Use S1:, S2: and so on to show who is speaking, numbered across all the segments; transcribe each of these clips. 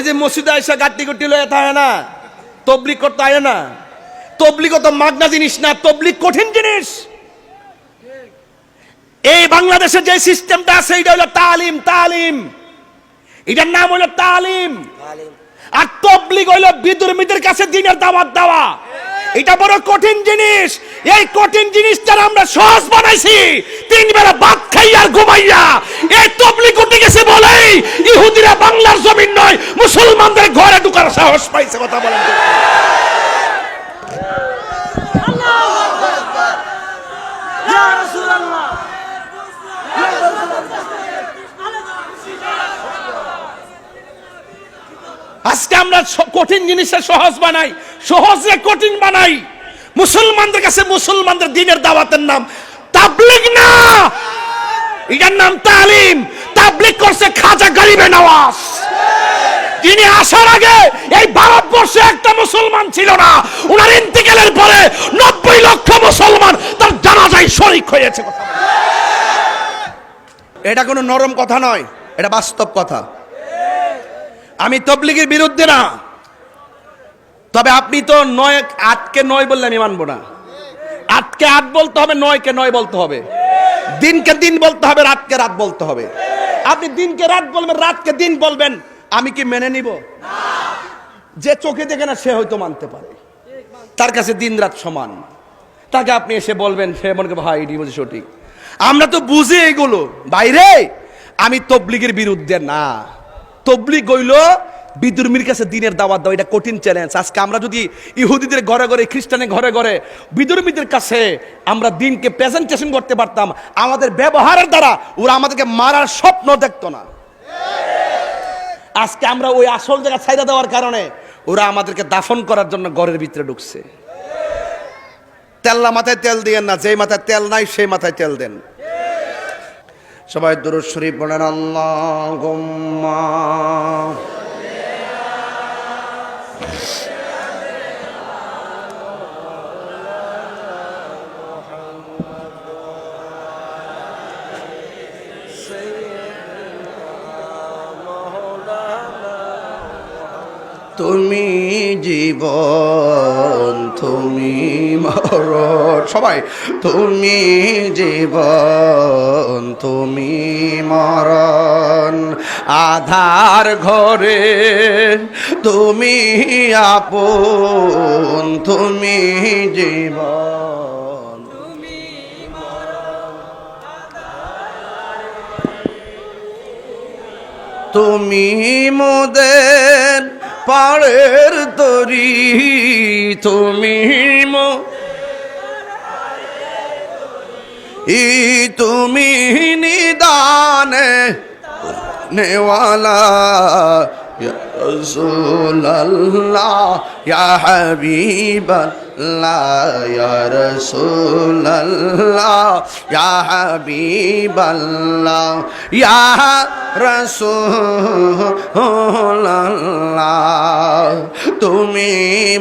S1: যে মসজিদে আইসা গাট্টি গুটি লয়ে থাকে না, তবলিগ করতে আয় না। তবলিগ তো মাগনা জিনিস না, তবলিগ কঠিন জিনিস। এই বাংলাদেশে যে সিস্টেমটা আছে এটা হলো তালিম। তালিম, এটার নাম হলো তালিম। আর তবলিগ হইল বিধর্মীদের কাছে দ্বীনের দাওয়াত দেওয়া। এটা বড় কঠিন জিনিস। এই কঠিন জিনিসটা আমরা সহজ বানাইছি। 3 বেলা ভাত খাইয়া আর ঘুমাইয়া এই তবলিগ উঠে গেছে বলেই ইহুদিরা বাংলার জমিন নয় মুসলমানদের ঘরে ঢোকার সাহস পাইছে। কথা বলেন তো। আজকে আমরা কঠিন জিনিসের সহজ বানাই, সহজে কঠিন বানাই। মুসলমানদের কাছে মুসলমানদের দ্বীনের দাওয়াতের নাম তাবলীগ না, এটার নাম তালিম। তাবলীগ করছে খাজা গরিবে নওয়াজ। তিনি আসার আগে এই ভারতবর্ষে একটা মুসলমান ছিল না। ওনার ইন্তিকালের পরে 90 লক্ষ মুসলমান তার জানাজায় শরীক হয়েছে। এটা কোনো নরম কথা নয়, এটা বাস্তব কথা। আমি তবলিগের বিরুদ্ধে না, তবে আপনি তো 8কে 9 বললে আমি মানবো না। 8কে 8 বলতে হবে, 9কে 9 বলতে হবে, দিনকে দিন বলতে হবে, রাতকে রাত বলতে হবে। আপনি দিনকে রাত বলবেন, রাতকে দিন বলবেন, আমি কি মেনে নিব? যে চোখে দেখে না সে হয়তো মানতে পারে, তার কাছে দিন রাত সমান। তাকে আপনি এসে বলবেন, সে মনে করে ভাই এটি বলছে সঠিক। আমরা তো বুঝি এগুলো বাইরে। আমি তবলিগের বিরুদ্ধে না। তবলিগ হইল বিধর্মীর কাছে দ্বীনের দাওয়াত দাও, এটা কঠিন চ্যালেঞ্জ। আজকে আমরা যদি ইহুদিদের ঘরে ঘরে, খ্রিস্টানের ঘরে ঘরে বিধর্মীদের কাছে আমরা দ্বীনকে প্রেজেন্টেশন করতে পারতাম, আমাদের ব্যবহারের দ্বারা ওরা আমাদেরকে মারার স্বপ্ন দেখতো না। আজকে আমরা ওই আসল জায়গা ছাইড়া দেওয়ার কারণে ওরা আমাদেরকে দাফন করার জন্য ঘরের ভিতরে ঢুকছে। তেল্লা মাথায় তেল দিয়েন না, যেই মাথায় তেল নাই সেই মাথায় তেল দেন। সবাই দুরূদ শরীফ পড়েন। আল্লাহুম্মা তুমি জীবন, তুমি মরণ। সবাই তুমি জীবন, তুমি মরণ। আধার ঘরে তুমি আপন, তুমি জীবন, তুমি মোদের পাড়ের তরি, তুমি তুমি নিদানে নেওয়ালা। ইয়া রাসূলুল্লাহ ইয়া হাবিবাল্লাহ, ইয়া রাসূলুল্লাহ ইয়া হাবিবাল্লাহ, ইয়া রাসূলুল্লাহ। তুমি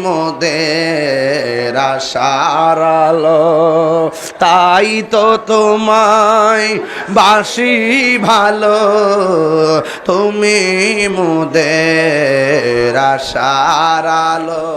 S1: মোদের আশার আলো, তাই তো তোমায় বাসি ভালো। তুমি মোদের আশার আলো।